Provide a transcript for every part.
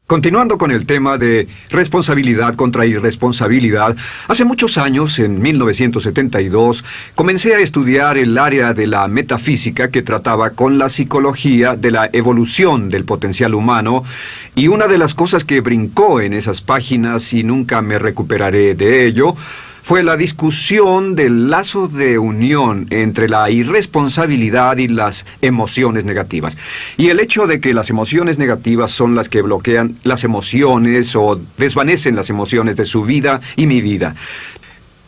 Continuando con el tema de responsabilidad contra irresponsabilidad, hace muchos años, en 1972, comencé a estudiar el área de la metafísica que trataba con la psicología de la evolución del potencial humano, y una de las cosas que brincó en esas páginas, y nunca me recuperaré de ello, fue la discusión del lazo de unión entre la irresponsabilidad y las emociones negativas. Y el hecho de que las emociones negativas son las que bloquean las emociones o desvanecen las emociones de su vida y mi vida.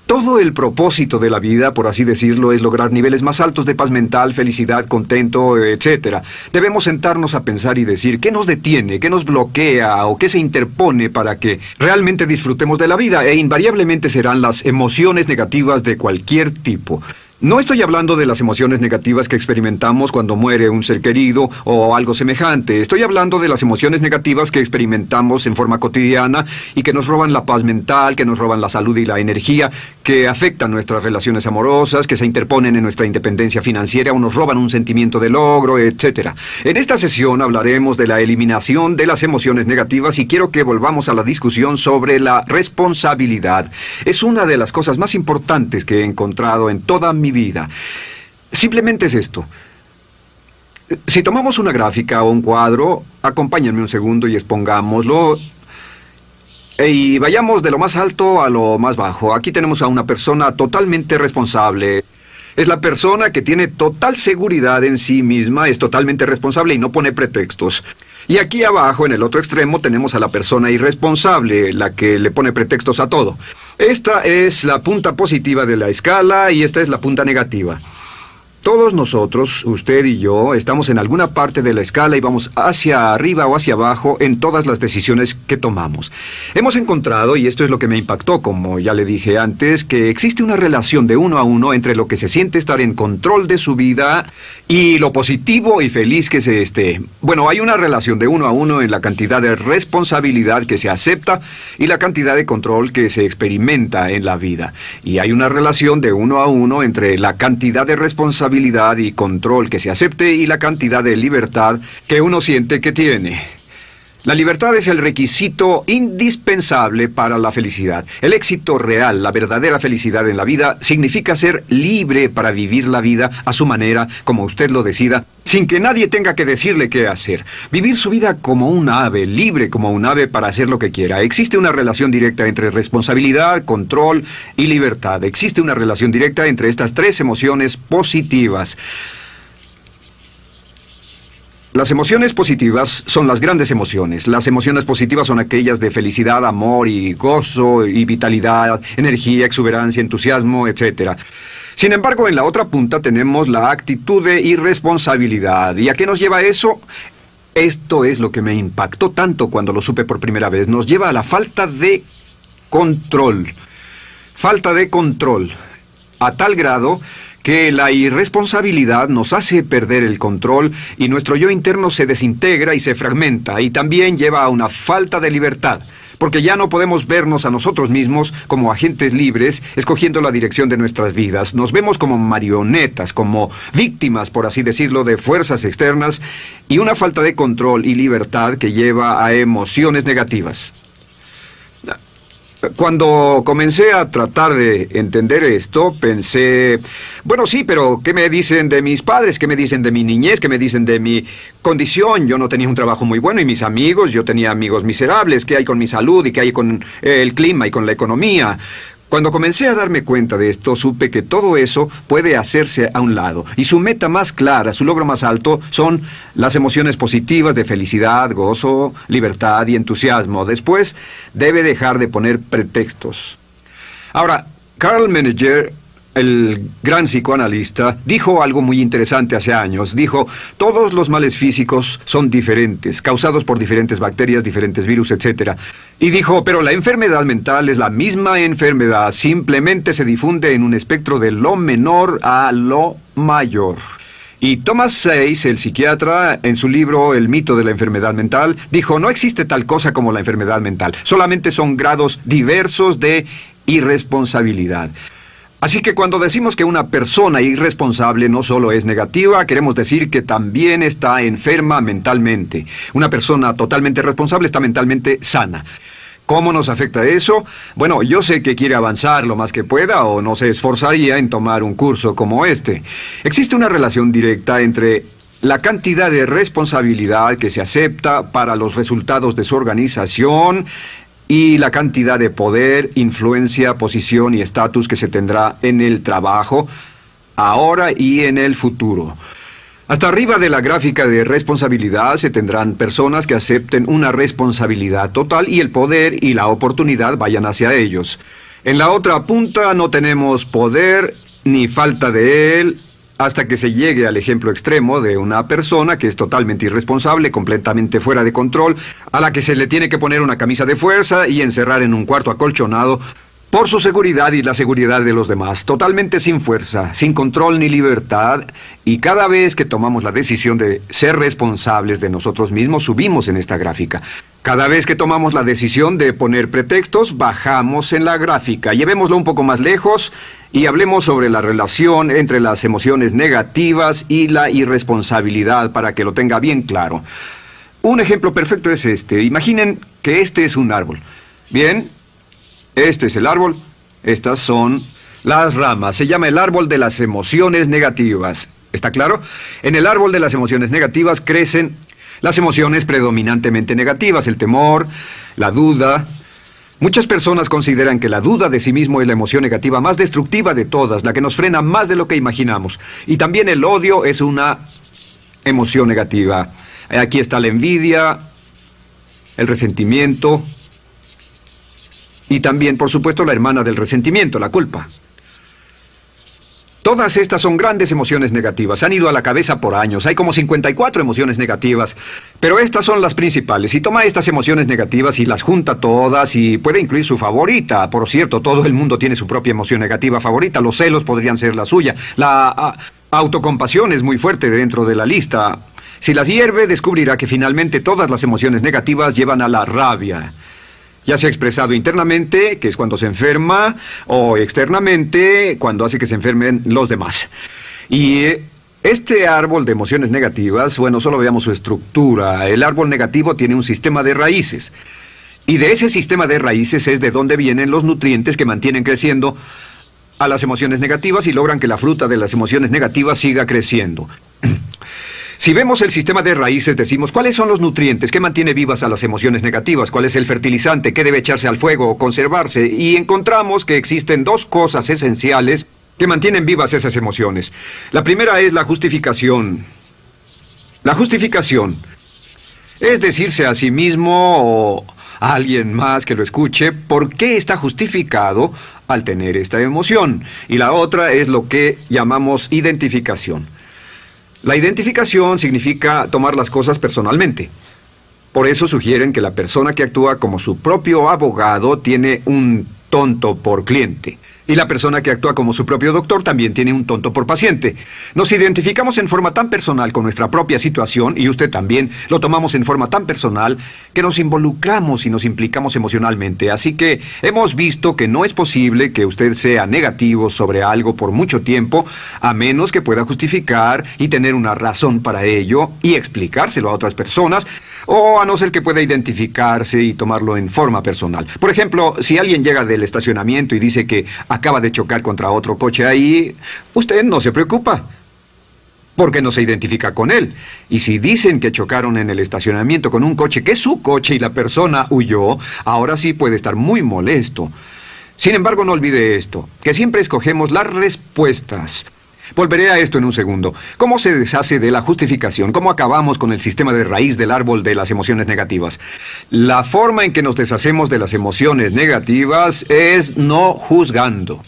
Todo el propósito de la vida, por así decirlo, es lograr niveles más altos de paz mental, felicidad, contento, etc. Debemos sentarnos a pensar y decir qué nos detiene, qué nos bloquea o qué se interpone para que realmente disfrutemos de la vida, e invariablemente serán las emociones negativas de cualquier tipo. No estoy hablando de las emociones negativas que experimentamos cuando muere un ser querido o algo semejante. Estoy hablando de las emociones negativas que experimentamos en forma cotidiana y que nos roban la paz mental, que nos roban la salud y la energía, que afectan nuestras relaciones amorosas, que se interponen en nuestra independencia financiera o nos roban un sentimiento de logro, etc. En esta sesión hablaremos de la eliminación de las emociones negativas y quiero que volvamos a la discusión sobre la responsabilidad. Es una de las cosas más importantes que he encontrado en toda mi vida. Simplemente es esto. Si tomamos una gráfica o un cuadro, acompáñenme un segundo y expongámoslo. Y vayamos de lo más alto a lo más bajo. Aquí tenemos a una persona totalmente responsable. Es la persona que tiene total seguridad en sí misma, es totalmente responsable y no pone pretextos. Y aquí abajo, en el otro extremo, tenemos a la persona irresponsable, la que le pone pretextos a todo. Esta es la punta positiva de la escala y esta es la punta negativa. Todos nosotros, usted y yo, estamos en alguna parte de la escala y vamos hacia arriba o hacia abajo en todas las decisiones que tomamos. Hemos encontrado, y esto es lo que me impactó, como ya le dije antes, que existe una relación de uno a uno entre lo que se siente estar en control de su vida y lo positivo y feliz que se esté. Bueno, hay una relación de uno a uno en la cantidad de responsabilidad que se acepta y la cantidad de control que se experimenta en la vida. Y hay una relación de uno a uno entre la cantidad de responsabilidad y control que se acepte y la cantidad de libertad que uno siente que tiene. La libertad es el requisito indispensable para la felicidad. El éxito real, la verdadera felicidad en la vida, significa ser libre para vivir la vida a su manera, como usted lo decida, sin que nadie tenga que decirle qué hacer. Vivir su vida como un ave, libre como un ave para hacer lo que quiera. Existe una relación directa entre responsabilidad, control y libertad. Existe una relación directa entre estas tres emociones positivas. Las emociones positivas son las grandes emociones. Las emociones positivas son aquellas de felicidad, amor y gozo y vitalidad, energía, exuberancia, entusiasmo, etc. Sin embargo, en la otra punta tenemos la actitud de irresponsabilidad. ¿Y a qué nos lleva eso? Esto es lo que me impactó tanto cuando lo supe por primera vez. Nos lleva a la falta de control. Falta de control. A tal grado que la irresponsabilidad nos hace perder el control y nuestro yo interno se desintegra y se fragmenta, y también lleva a una falta de libertad, porque ya no podemos vernos a nosotros mismos como agentes libres, escogiendo la dirección de nuestras vidas. Nos vemos como marionetas, como víctimas, por así decirlo, de fuerzas externas, y una falta de control y libertad que lleva a emociones negativas. Cuando comencé a tratar de entender esto, pensé, bueno, sí, pero ¿qué me dicen de mis padres? ¿Qué me dicen de mi niñez? ¿Qué me dicen de mi condición? Yo no tenía un trabajo muy bueno y mis amigos, yo tenía amigos miserables. ¿Qué hay con mi salud y qué hay con el clima y con la economía? Cuando comencé a darme cuenta de esto, supe que todo eso puede hacerse a un lado. Y su meta más clara, su logro más alto, son las emociones positivas de felicidad, gozo, libertad y entusiasmo. Después, debe dejar de poner pretextos. Ahora, Carl Menninger, el gran psicoanalista, dijo algo muy interesante hace años. Dijo, todos los males físicos son diferentes, causados por diferentes bacterias, diferentes virus, etc. Y dijo, pero la enfermedad mental es la misma enfermedad, simplemente se difunde en un espectro de lo menor a lo mayor. Y Thomas Sayce, el psiquiatra, en su libro El mito de la enfermedad mental, dijo, no existe tal cosa como la enfermedad mental, solamente son grados diversos de irresponsabilidad. Así que cuando decimos que una persona irresponsable no solo es negativa, queremos decir que también está enferma mentalmente. Una persona totalmente responsable está mentalmente sana. ¿Cómo nos afecta eso? Bueno, yo sé que quiere avanzar lo más que pueda o no se esforzaría en tomar un curso como este. Existe una relación directa entre la cantidad de responsabilidad que se acepta para los resultados de su organización y la cantidad de poder, influencia, posición y estatus que se tendrá en el trabajo, ahora y en el futuro. Hasta arriba de la gráfica de responsabilidad se tendrán personas que acepten una responsabilidad total y el poder y la oportunidad vayan hacia ellos. En la otra punta no tenemos poder ni falta de él, hasta que se llegue al ejemplo extremo de una persona que es totalmente irresponsable, completamente fuera de control, a la que se le tiene que poner una camisa de fuerza y encerrar en un cuarto acolchonado por su seguridad y la seguridad de los demás, totalmente sin fuerza, sin control ni libertad, y cada vez que tomamos la decisión de ser responsables de nosotros mismos, subimos en esta gráfica. Cada vez que tomamos la decisión de poner pretextos, bajamos en la gráfica. Llevémoslo un poco más lejos y hablemos sobre la relación entre las emociones negativas y la irresponsabilidad para que lo tenga bien claro. Un ejemplo perfecto es este. Imaginen que este es un árbol. Bien, este es el árbol, estas son las ramas. Se llama el árbol de las emociones negativas. ¿Está claro? En el árbol de las emociones negativas crecen las emociones predominantemente negativas, el temor, la duda. Muchas personas consideran que la duda de sí mismo es la emoción negativa más destructiva de todas, la que nos frena más de lo que imaginamos. Y también el odio es una emoción negativa. Aquí está la envidia, el resentimiento y también, por supuesto, la hermana del resentimiento, la culpa. Todas estas son grandes emociones negativas. Han ido a la cabeza por años. Hay como 54 emociones negativas. Pero estas son las principales. Si toma estas emociones negativas y las junta todas y puede incluir su favorita. Por cierto, todo el mundo tiene su propia emoción negativa favorita. Los celos podrían ser la suya. La autocompasión es muy fuerte dentro de la lista. Si las hierve, descubrirá que finalmente todas las emociones negativas llevan a la rabia. Ya sea expresado internamente, que es cuando se enferma, o externamente, cuando hace que se enfermen los demás. Y este árbol de emociones negativas, bueno, solo veamos su estructura. El árbol negativo tiene un sistema de raíces. Y de ese sistema de raíces es de donde vienen los nutrientes que mantienen creciendo a las emociones negativas y logran que la fruta de las emociones negativas siga creciendo. Si vemos el sistema de raíces, decimos, ¿cuáles son los nutrientes que mantiene vivas a las emociones negativas? ¿Cuál es el fertilizante? ¿Qué debe echarse al fuego o conservarse? Y encontramos que existen dos cosas esenciales que mantienen vivas esas emociones. La primera es la justificación. La justificación es decirse a sí mismo o a alguien más que lo escuche por qué está justificado al tener esta emoción. Y la otra es lo que llamamos identificación. La identificación significa tomar las cosas personalmente. Por eso sugieren que la persona que actúa como su propio abogado tiene un tonto por cliente. Y la persona que actúa como su propio doctor también tiene un tonto por paciente. Nos identificamos en forma tan personal con nuestra propia situación, y usted también, lo tomamos en forma tan personal, que nos involucramos y nos implicamos emocionalmente. Así que hemos visto que no es posible que usted sea negativo sobre algo por mucho tiempo, a menos que pueda justificar y tener una razón para ello y explicárselo a otras personas, o a no ser que pueda identificarse y tomarlo en forma personal. Por ejemplo, si alguien llega del estacionamiento y dice que acaba de chocar contra otro coche ahí, usted no se preocupa, porque no se identifica con él. Y si dicen que chocaron en el estacionamiento con un coche que es su coche y la persona huyó, ahora sí puede estar muy molesto. Sin embargo, no olvide esto, que siempre escogemos las respuestas. Volveré a esto en un segundo. ¿Cómo se deshace de la justificación? ¿Cómo acabamos con el sistema de raíz del árbol de las emociones negativas? La forma en que nos deshacemos de las emociones negativas es no juzgando.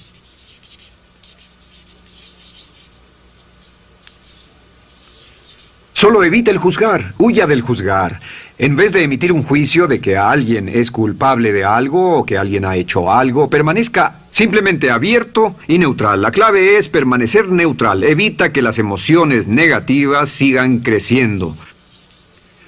Solo evite el juzgar, huya del juzgar. En vez de emitir un juicio de que alguien es culpable de algo o que alguien ha hecho algo, permanezca simplemente abierto y neutral. La clave es permanecer neutral. Evita que las emociones negativas sigan creciendo.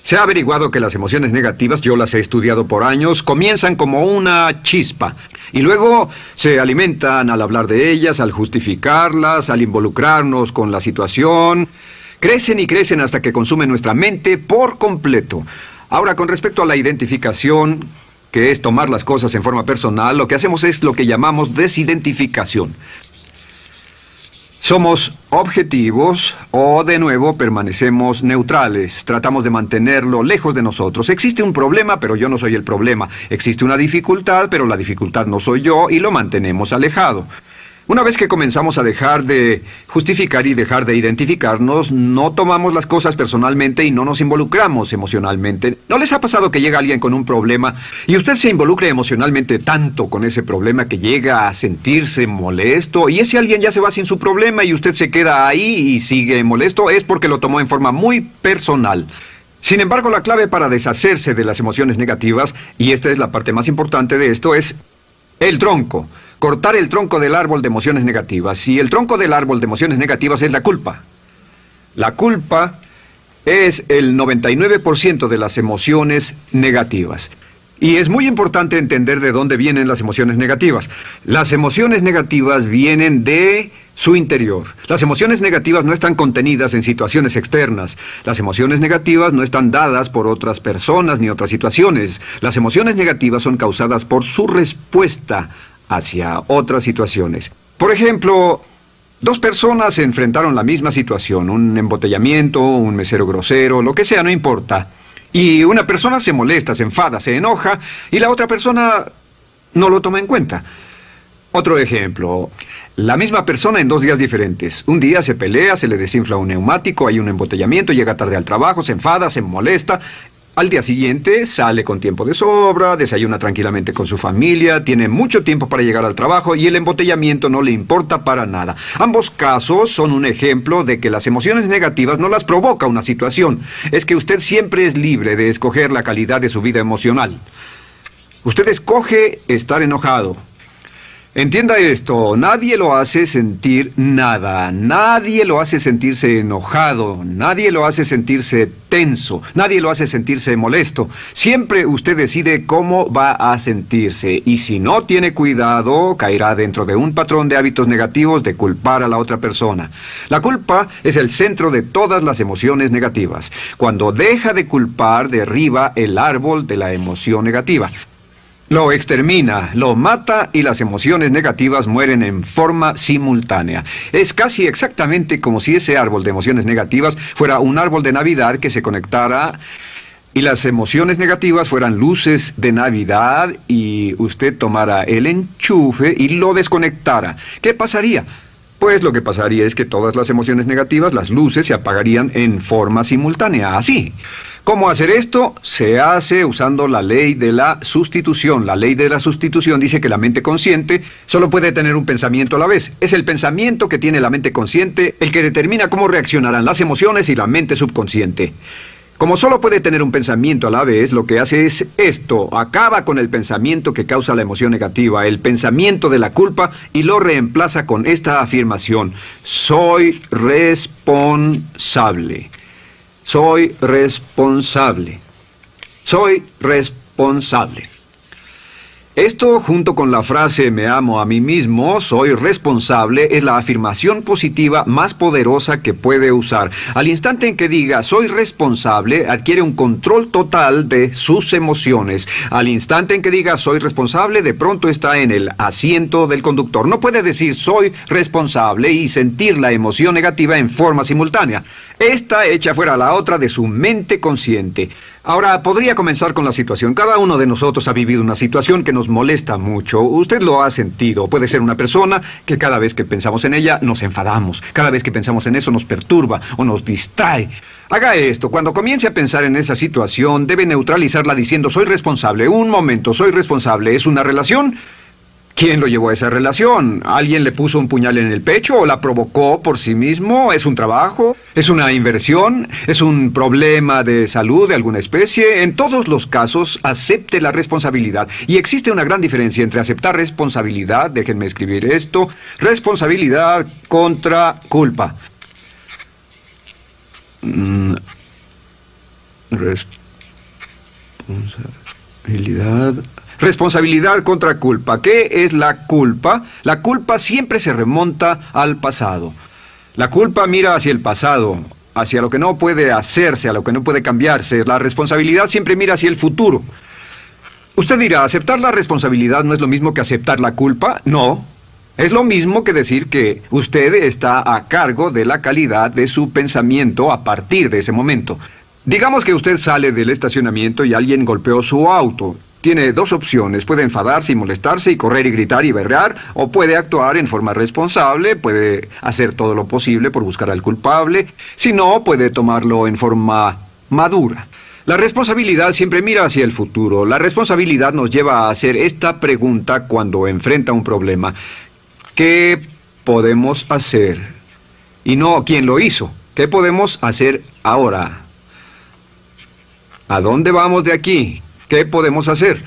Se ha averiguado que las emociones negativas, yo las he estudiado por años, comienzan como una chispa y luego se alimentan al hablar de ellas, al justificarlas, al involucrarnos con la situación. Crecen y crecen hasta que consumen nuestra mente por completo. Ahora, con respecto a la identificación, que es tomar las cosas en forma personal, lo que hacemos es lo que llamamos desidentificación. Somos objetivos o, de nuevo, permanecemos neutrales. Tratamos de mantenerlo lejos de nosotros. Existe un problema, pero yo no soy el problema. Existe una dificultad, pero la dificultad no soy yo, y lo mantenemos alejado. Una vez que comenzamos a dejar de justificar y dejar de identificarnos, no tomamos las cosas personalmente y no nos involucramos emocionalmente. ¿No les ha pasado que llega alguien con un problema y usted se involucra emocionalmente tanto con ese problema que llega a sentirse molesto y ese alguien ya se va sin su problema y usted se queda ahí y sigue molesto? Es porque lo tomó en forma muy personal. Sin embargo, la clave para deshacerse de las emociones negativas, y esta es la parte más importante de esto, es el tronco. Cortar el tronco del árbol de emociones negativas. Y el tronco del árbol de emociones negativas es la culpa. La culpa es el 99% de las emociones negativas. Y es muy importante entender de dónde vienen las emociones negativas. Las emociones negativas vienen de su interior. Las emociones negativas no están contenidas en situaciones externas. Las emociones negativas no están dadas por otras personas ni otras situaciones. Las emociones negativas son causadas por su respuesta hacia otras situaciones. Por ejemplo, dos personas se enfrentaron la misma situación, un embotellamiento, un mesero grosero, lo que sea, no importa. Y una persona se molesta, se enfada, se enoja, y la otra persona no lo toma en cuenta. Otro ejemplo, la misma persona en 2 días diferentes. Un día se pelea, se le desinfla un neumático, hay un embotellamiento, llega tarde al trabajo, se enfada, se molesta. Al día siguiente sale con tiempo de sobra, desayuna tranquilamente con su familia, tiene mucho tiempo para llegar al trabajo y el embotellamiento no le importa para nada. Ambos casos son un ejemplo de que las emociones negativas no las provoca una situación. Es que usted siempre es libre de escoger la calidad de su vida emocional. Usted escoge estar enojado. Entienda esto, nadie lo hace sentir nada, nadie lo hace sentirse enojado, nadie lo hace sentirse tenso, nadie lo hace sentirse molesto. Siempre usted decide cómo va a sentirse y si no tiene cuidado, caerá dentro de un patrón de hábitos negativos de culpar a la otra persona. La culpa es el centro de todas las emociones negativas. Cuando deja de culpar, derriba el árbol de la emoción negativa. Lo extermina, lo mata y las emociones negativas mueren en forma simultánea. Es casi exactamente como si ese árbol de emociones negativas fuera un árbol de Navidad que se conectara y las emociones negativas fueran luces de Navidad y usted tomara el enchufe y lo desconectara. ¿Qué pasaría? Pues lo que pasaría es que todas las emociones negativas, las luces, se apagarían en forma simultánea, así. ¿Cómo hacer esto? Se hace usando la ley de la sustitución. La ley de la sustitución dice que la mente consciente solo puede tener un pensamiento a la vez. Es el pensamiento que tiene la mente consciente el que determina cómo reaccionarán las emociones y la mente subconsciente. Como solo puede tener un pensamiento a la vez, lo que hace es esto: acaba con el pensamiento que causa la emoción negativa, el pensamiento de la culpa, y lo reemplaza con esta afirmación: soy responsable. Soy responsable. Soy responsable. Esto, junto con la frase me amo a mí mismo, soy responsable, es la afirmación positiva más poderosa que puede usar. Al instante en que diga soy responsable, adquiere un control total de sus emociones. Al instante en que diga soy responsable, de pronto está en el asiento del conductor. No puede decir soy responsable y sentir la emoción negativa en forma simultánea. Esta echa fuera la otra de su mente consciente. Ahora, podría comenzar con la situación. Cada uno de nosotros ha vivido una situación que nos molesta mucho. Usted lo ha sentido. Puede ser una persona que cada vez que pensamos en ella nos enfadamos. Cada vez que pensamos en eso nos perturba o nos distrae. Haga esto. Cuando comience a pensar en esa situación, debe neutralizarla diciendo soy responsable. Un momento, soy responsable. ¿Es una relación? ¿Quién lo llevó a esa relación? ¿Alguien le puso un puñal en el pecho o la provocó por sí mismo? ¿Es un trabajo? ¿Es una inversión? ¿Es un problema de salud de alguna especie? En todos los casos, acepte la responsabilidad. Y existe una gran diferencia entre aceptar responsabilidad, déjenme escribir esto, responsabilidad contra culpa. Responsabilidad. Responsabilidad contra culpa. ¿Qué es la culpa? La culpa siempre se remonta al pasado. La culpa mira hacia el pasado, hacia lo que no puede hacerse, a lo que no puede cambiarse. La responsabilidad siempre mira hacia el futuro. Usted dirá, ¿aceptar la responsabilidad no es lo mismo que aceptar la culpa? No. Es lo mismo que decir que usted está a cargo de la calidad de su pensamiento a partir de ese momento. Digamos que usted sale del estacionamiento y alguien golpeó su auto. Tiene dos opciones: puede enfadarse y molestarse y correr y gritar y berrear, o puede actuar en forma responsable, puede hacer todo lo posible por buscar al culpable. Si no, puede tomarlo en forma madura. La responsabilidad siempre mira hacia el futuro. La responsabilidad nos lleva a hacer esta pregunta cuando enfrenta un problema: ¿qué podemos hacer? Y no ¿quién lo hizo? ¿Qué podemos hacer ahora? ¿A dónde vamos de aquí? ¿Qué podemos hacer?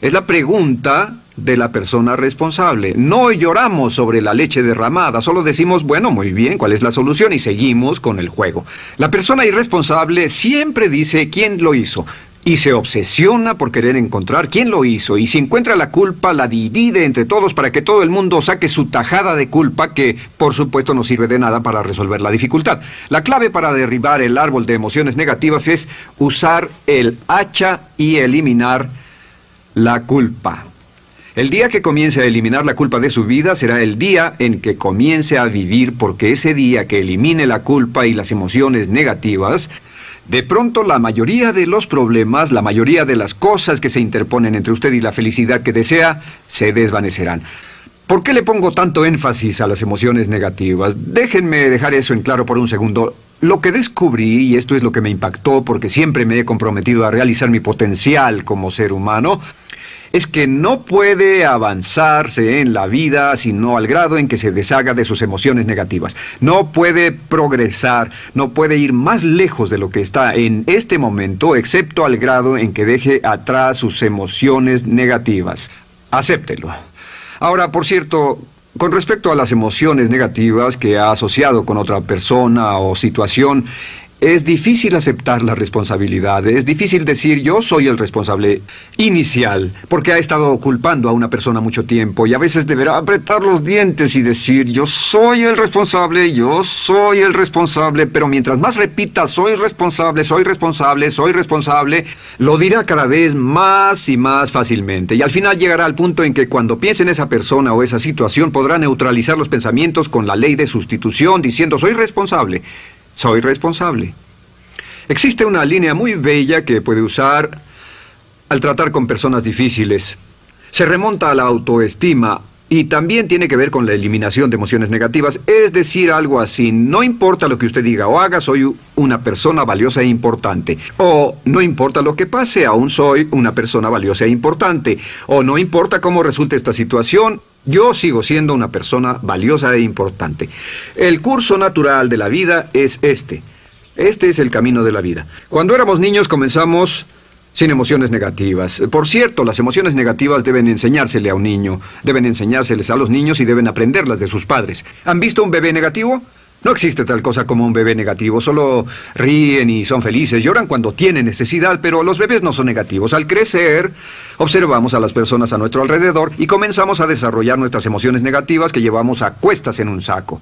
Es la pregunta de la persona responsable. No lloramos sobre la leche derramada, solo decimos, bueno, muy bien, ¿cuál es la solución? Y seguimos con el juego. La persona irresponsable siempre dice quién lo hizo y se obsesiona por querer encontrar quién lo hizo, y si encuentra la culpa la divide entre todos para que todo el mundo saque su tajada de culpa, que por supuesto no sirve de nada para resolver la dificultad. La clave para derribar el árbol de emociones negativas es usar el hacha y eliminar la culpa. El día que comience a eliminar la culpa de su vida será el día en que comience a vivir, porque ese día que elimine la culpa y las emociones negativas, de pronto la mayoría de los problemas, la mayoría de las cosas que se interponen entre usted y la felicidad que desea, se desvanecerán. ¿Por qué le pongo tanto énfasis a las emociones negativas? Déjenme dejar eso en claro por un segundo. Lo que descubrí, y esto es lo que me impactó porque siempre me he comprometido a realizar mi potencial como ser humano, es que no puede avanzarse en la vida sino al grado en que se deshaga de sus emociones negativas. No puede progresar, no puede ir más lejos de lo que está en este momento, excepto al grado en que deje atrás sus emociones negativas. Acéptelo. Ahora, por cierto, con respecto a las emociones negativas que ha asociado con otra persona o situación, es difícil aceptar la responsabilidad, es difícil decir yo soy el responsable inicial, porque ha estado culpando a una persona mucho tiempo y a veces deberá apretar los dientes y decir yo soy el responsable, pero mientras más repita soy responsable, lo dirá cada vez más y más fácilmente, y al final llegará al punto en que cuando piense en esa persona o esa situación podrá neutralizar los pensamientos con la ley de sustitución diciendo soy responsable. Soy responsable. Existe una línea muy bella que puede usar al tratar con personas difíciles. Se remonta a la autoestima y también tiene que ver con la eliminación de emociones negativas. Es decir, algo así: no importa lo que usted diga o haga, soy una persona valiosa e importante. O no importa lo que pase, aún soy una persona valiosa e importante. O no importa cómo resulte esta situación, yo sigo siendo una persona valiosa e importante. El curso natural de la vida es este. Este es el camino de la vida. Cuando éramos niños comenzamos sin emociones negativas. Por cierto, las emociones negativas deben enseñársele a un niño, deben enseñárseles a los niños y deben aprenderlas de sus padres. ¿Han visto un bebé negativo? No existe tal cosa como un bebé negativo, solo ríen y son felices, lloran cuando tienen necesidad, pero los bebés no son negativos. Al crecer, observamos a las personas a nuestro alrededor y comenzamos a desarrollar nuestras emociones negativas que llevamos a cuestas en un saco.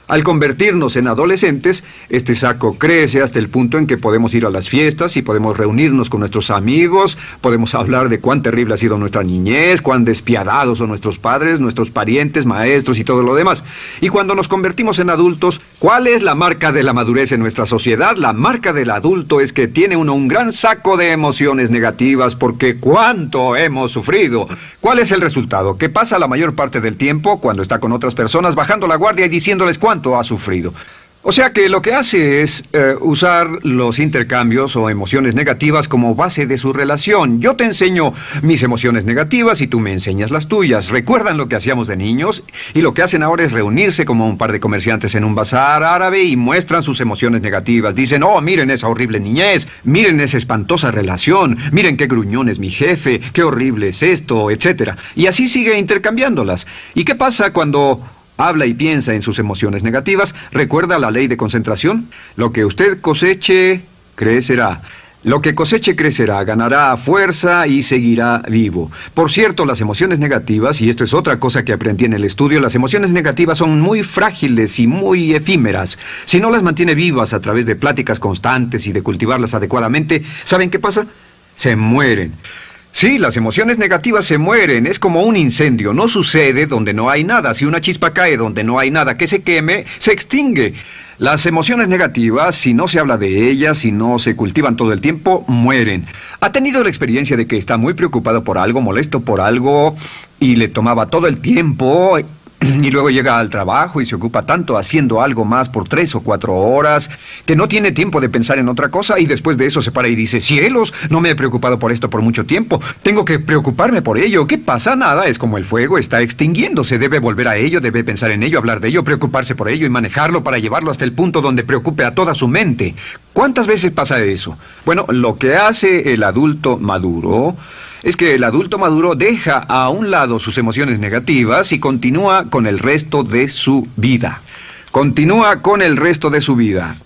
Al convertirnos en adolescentes, este saco crece hasta el punto en que podemos ir a las fiestas y podemos reunirnos con nuestros amigos, podemos hablar de cuán terrible ha sido nuestra niñez, cuán despiadados son nuestros padres, nuestros parientes, maestros y todo lo demás. Y cuando nos convertimos en adultos, ¿cuál es la marca de la madurez en nuestra sociedad? La marca del adulto es que tiene uno un gran saco de emociones negativas, porque ¿cuánto hemos sufrido? ¿Cuál es el resultado? Que pasa la mayor parte del tiempo, cuando está con otras personas, bajando la guardia y diciéndoles cuánto ha sufrido. O sea que lo que hace es usar los intercambios o emociones negativas como base de su relación. Yo te enseño mis emociones negativas y tú me enseñas las tuyas. ¿Recuerdan lo que hacíamos de niños? Y lo que hacen ahora es reunirse como un par de comerciantes en un bazar árabe y muestran sus emociones negativas. Dicen, oh, miren esa horrible niñez, miren esa espantosa relación, miren qué gruñón es mi jefe, qué horrible es esto, etc. Y así sigue intercambiándolas. ¿Y qué pasa cuando habla y piensa en sus emociones negativas? ¿Recuerda la ley de concentración? Lo que usted coseche, crecerá. Lo que coseche crecerá, ganará fuerza y seguirá vivo. Por cierto, las emociones negativas, y esto es otra cosa que aprendí en el estudio, las emociones negativas son muy frágiles y muy efímeras. Si no las mantiene vivas a través de pláticas constantes y de cultivarlas adecuadamente, ¿saben qué pasa? Se mueren. Sí, las emociones negativas se mueren, es como un incendio, no sucede donde no hay nada. Si una chispa cae donde no hay nada que se queme, se extingue. Las emociones negativas, si no se habla de ellas, si no se cultivan todo el tiempo, mueren. ¿Ha tenido la experiencia de que está muy preocupado por algo, molesto por algo, y le tomaba todo el tiempo, y luego llega al trabajo y se ocupa tanto haciendo algo más por 3 o 4 horas, que no tiene tiempo de pensar en otra cosa, y después de eso se para y dice, cielos, no me he preocupado por esto por mucho tiempo, tengo que preocuparme por ello? ¿Qué pasa? Nada, es como el fuego, está extinguiéndose, debe volver a ello, debe pensar en ello, hablar de ello, preocuparse por ello y manejarlo para llevarlo hasta el punto donde preocupe a toda su mente. ¿Cuántas veces pasa eso? Bueno, lo que hace el adulto maduro es que el adulto maduro deja a un lado sus emociones negativas y continúa con el resto de su vida. Continúa con el resto de su vida.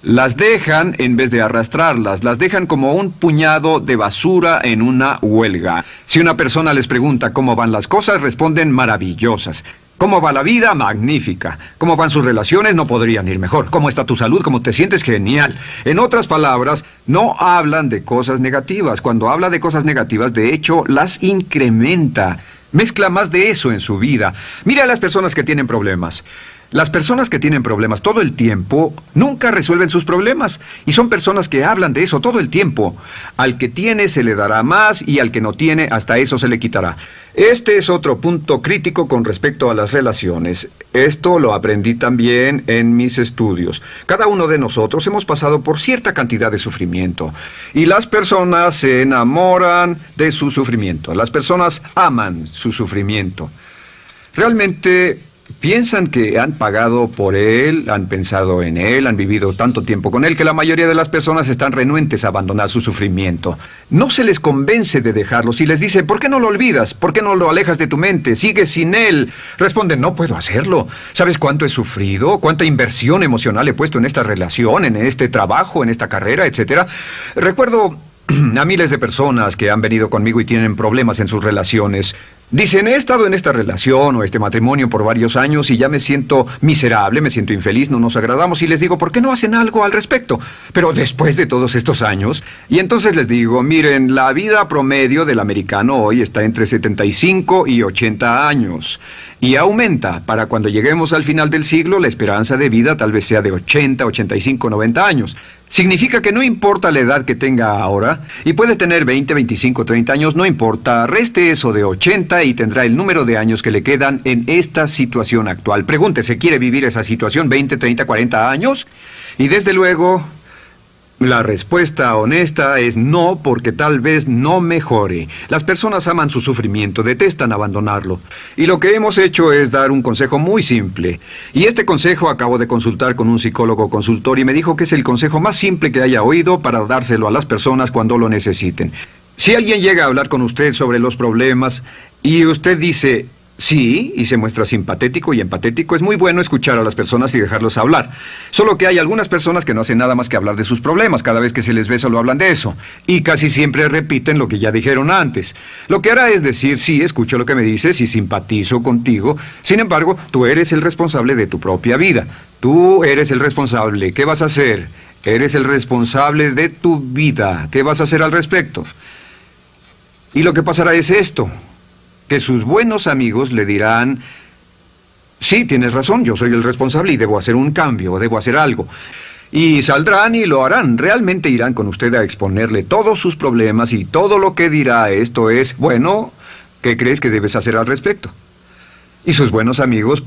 Las dejan en vez de arrastrarlas, las dejan como un puñado de basura en una huelga. Si una persona les pregunta cómo van las cosas, responden maravillosas. ¿Cómo va la vida? Magnífica. ¿Cómo van sus relaciones? No podrían ir mejor. ¿Cómo está tu salud? ¿Cómo te sientes? Genial. En otras palabras, no hablan de cosas negativas. Cuando habla de cosas negativas, de hecho, las incrementa. Mezcla más de eso en su vida. Mira a las personas que tienen problemas. Las personas que tienen problemas todo el tiempo nunca resuelven sus problemas, y son personas que hablan de eso todo el tiempo. Al que tiene se le dará más, y al que no tiene hasta eso se le quitará. Este es otro punto crítico con respecto a las relaciones. Esto lo aprendí también en mis estudios. Cada uno de nosotros hemos pasado por cierta cantidad de sufrimiento, y las personas se enamoran de su sufrimiento. Las personas aman su sufrimiento. Realmente piensan que han pagado por él, han pensado en él, han vivido tanto tiempo con él, que la mayoría de las personas están renuentes a abandonar su sufrimiento. No se les convence de dejarlo. Si les dice, ¿por qué no lo olvidas? ¿Por qué no lo alejas de tu mente? Sigue sin él. Responden, no puedo hacerlo. ¿Sabes cuánto he sufrido? ¿Cuánta inversión emocional he puesto en esta relación, en este trabajo, en esta carrera, etcétera? Recuerdo a miles de personas que han venido conmigo y tienen problemas en sus relaciones. Dicen, he estado en esta relación o este matrimonio por varios años y ya me siento miserable, me siento infeliz, no nos agradamos, y les digo, ¿por qué no hacen algo al respecto? Pero después de todos estos años, y entonces les digo, miren, la vida promedio del americano hoy está entre 75 y 80 años. Y aumenta. Para cuando lleguemos al final del siglo, la esperanza de vida tal vez sea de 80, 85, 90 años. Significa que no importa la edad que tenga ahora, y puede tener 20, 25, 30 años, no importa, reste eso de 80 y tendrá el número de años que le quedan en esta situación actual. Pregúntese, ¿quiere vivir esa situación 20, 30, 40 años? Y desde luego, la respuesta honesta es no, porque tal vez no mejore. Las personas aman su sufrimiento, detestan abandonarlo. Y lo que hemos hecho es dar un consejo muy simple. Y este consejo acabo de consultar con un psicólogo consultor y me dijo que es el consejo más simple que haya oído para dárselo a las personas cuando lo necesiten. Si alguien llega a hablar con usted sobre los problemas y usted dice sí, y se muestra simpatético y empatético, es muy bueno escuchar a las personas y dejarlos hablar. Solo que hay algunas personas que no hacen nada más que hablar de sus problemas. Cada vez que se les ve solo hablan de eso. Y casi siempre repiten lo que ya dijeron antes. Lo que hará es decir, sí, escucho lo que me dices y simpatizo contigo. Sin embargo, tú eres el responsable de tu propia vida. Tú eres el responsable. ¿Qué vas a hacer? Eres el responsable de tu vida. ¿Qué vas a hacer al respecto? Y lo que pasará es esto, que sus buenos amigos le dirán, sí, tienes razón, yo soy el responsable y debo hacer un cambio, debo hacer algo. Y saldrán y lo harán, realmente irán con usted a exponerle todos sus problemas y todo lo que dirá esto es, bueno, ¿qué crees que debes hacer al respecto? Y sus buenos amigos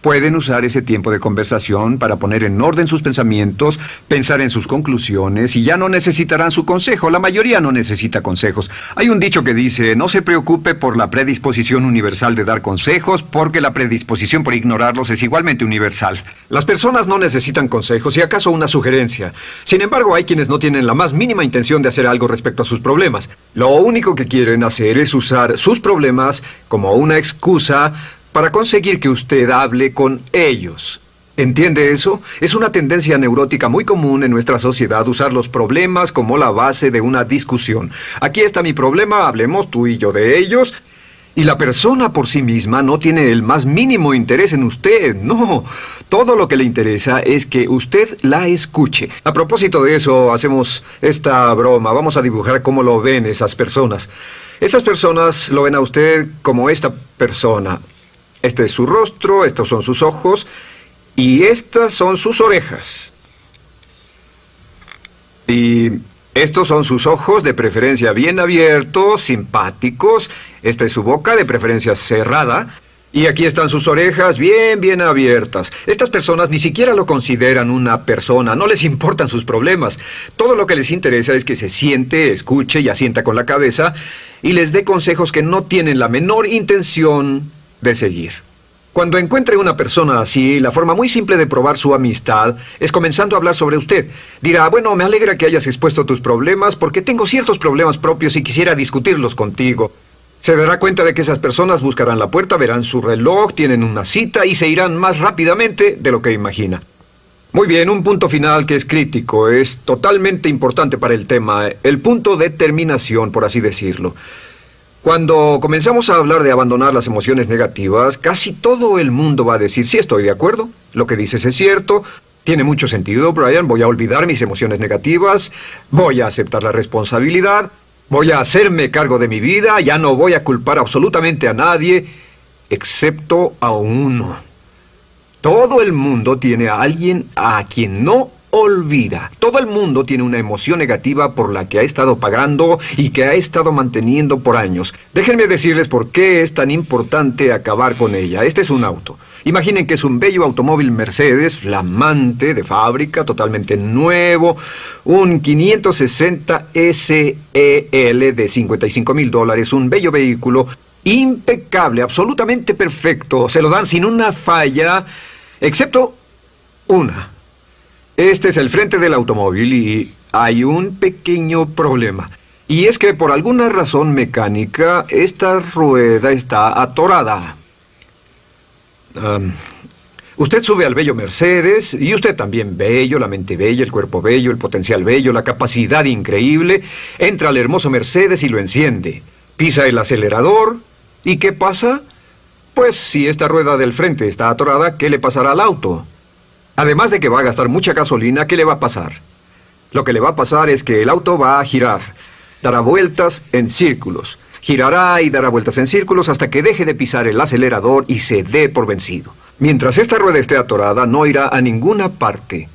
pueden usar ese tiempo de conversación para poner en orden sus pensamientos, pensar en sus conclusiones, y ya no necesitarán su consejo. La mayoría no necesita consejos. Hay un dicho que dice, no se preocupe por la predisposición universal de dar consejos, porque la predisposición por ignorarlos es igualmente universal. Las personas no necesitan consejos, y acaso una sugerencia. Sin embargo, hay quienes no tienen la más mínima intención de hacer algo respecto a sus problemas. Lo único que quieren hacer es usar sus problemas como una excusa para conseguir que usted hable con ellos. ¿Entiende eso? Es una tendencia neurótica muy común en nuestra sociedad usar los problemas como la base de una discusión. Aquí está mi problema, hablemos tú y yo de ellos. Y la persona por sí misma no tiene el más mínimo interés en usted, no. Todo lo que le interesa es que usted la escuche. A propósito de eso, hacemos esta broma. Vamos a dibujar cómo lo ven esas personas. Esas personas lo ven a usted como esta persona. Este es su rostro, estos son sus ojos y estas son sus orejas. Y estos son sus ojos, de preferencia bien abiertos, simpáticos. Esta es su boca, de preferencia cerrada. Y aquí están sus orejas bien abiertas. Estas personas ni siquiera lo consideran una persona, no les importan sus problemas. Todo lo que les interesa es que se siente, escuche y asienta con la cabeza y les dé consejos que no tienen la menor intención de seguir. Cuando encuentre una persona así, la forma muy simple de probar su amistad es comenzando a hablar sobre usted. Dirá, bueno, me alegra que hayas expuesto tus problemas porque tengo ciertos problemas propios y quisiera discutirlos contigo. Se dará cuenta de que esas personas buscarán la puerta, verán su reloj, tienen una cita y se irán más rápidamente de lo que imagina. Muy bien, un punto final que es crítico, es totalmente importante para el tema, el punto de terminación, por así decirlo. Cuando comenzamos a hablar de abandonar las emociones negativas, casi todo el mundo va a decir, sí, estoy de acuerdo, lo que dices es cierto, tiene mucho sentido, Brian, voy a olvidar mis emociones negativas, voy a aceptar la responsabilidad, voy a hacerme cargo de mi vida, ya no voy a culpar absolutamente a nadie, excepto a uno. Todo el mundo tiene a alguien a quien no olvida. Todo el mundo tiene una emoción negativa por la que ha estado pagando y que ha estado manteniendo por años. Déjenme decirles por qué es tan importante acabar con ella. Este es un auto. Imaginen que es un bello automóvil Mercedes, flamante, de fábrica, totalmente nuevo, un 560 SEL de $55,000, un bello vehículo, impecable, absolutamente perfecto. Se lo dan sin una falla, excepto una. Este es el frente del automóvil y hay un pequeño problema. Y es que por alguna razón mecánica, esta rueda está atorada. Usted sube al bello Mercedes, y usted también bello, la mente bella, el cuerpo bello, el potencial bello, la capacidad increíble. Entra al hermoso Mercedes y lo enciende. Pisa el acelerador, ¿y qué pasa? Pues si esta rueda del frente está atorada, ¿qué le pasará al auto? Además de que va a gastar mucha gasolina, ¿qué le va a pasar? Lo que le va a pasar es que el auto va a girar, dará vueltas en círculos. Girará y dará vueltas en círculos hasta que deje de pisar el acelerador y se dé por vencido. Mientras esta rueda esté atorada, no irá a ninguna parte.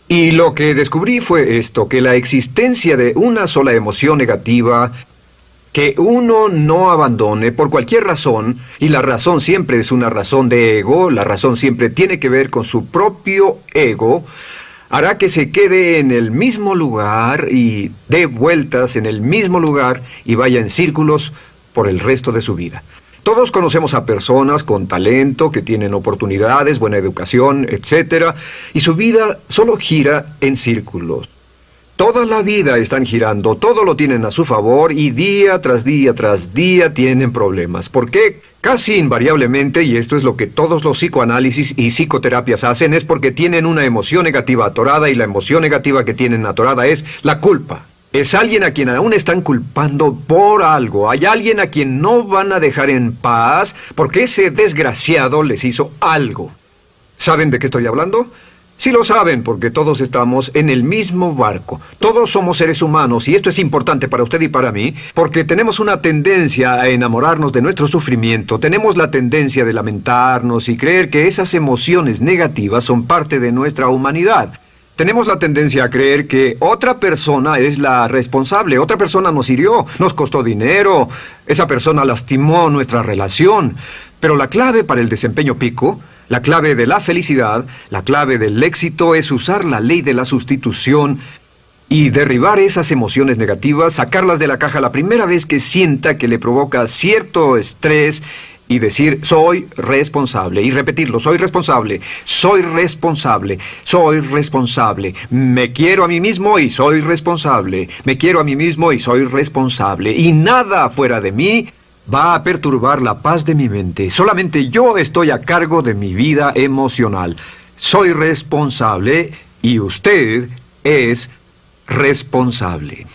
Y lo que descubrí fue esto, que la existencia de una sola emoción negativa que uno no abandone por cualquier razón, y la razón siempre es una razón de ego, la razón siempre tiene que ver con su propio ego, hará que se quede en el mismo lugar y dé vueltas en el mismo lugar y vaya en círculos por el resto de su vida. Todos conocemos a personas con talento, que tienen oportunidades, buena educación, etc., y su vida solo gira en círculos. Toda la vida están girando, todo lo tienen a su favor y día tras día tras día tienen problemas. ¿Por qué? Casi invariablemente, y esto es lo que todos los psicoanálisis y psicoterapias hacen, es porque tienen una emoción negativa atorada y la emoción negativa que tienen atorada es la culpa. Es alguien a quien aún están culpando por algo. Hay alguien a quien no van a dejar en paz porque ese desgraciado les hizo algo. ¿Saben de qué estoy hablando? Sí lo saben, porque todos estamos en el mismo barco. Todos somos seres humanos, y esto es importante para usted y para mí, porque tenemos una tendencia a enamorarnos de nuestro sufrimiento. Tenemos la tendencia de lamentarnos y creer que esas emociones negativas son parte de nuestra humanidad. Tenemos la tendencia a creer que otra persona es la responsable. Otra persona nos hirió, nos costó dinero, esa persona lastimó nuestra relación. Pero la clave para el desempeño pico, la clave de la felicidad, la clave del éxito es usar la ley de la sustitución y derribar esas emociones negativas, sacarlas de la caja la primera vez que sienta que le provoca cierto estrés y decir, soy responsable, y repetirlo, soy responsable, soy responsable, soy responsable, me quiero a mí mismo y soy responsable, me quiero a mí mismo y soy responsable, y nada fuera de mí va a perturbar la paz de mi mente. Solamente yo estoy a cargo de mi vida emocional. Soy responsable y usted es responsable.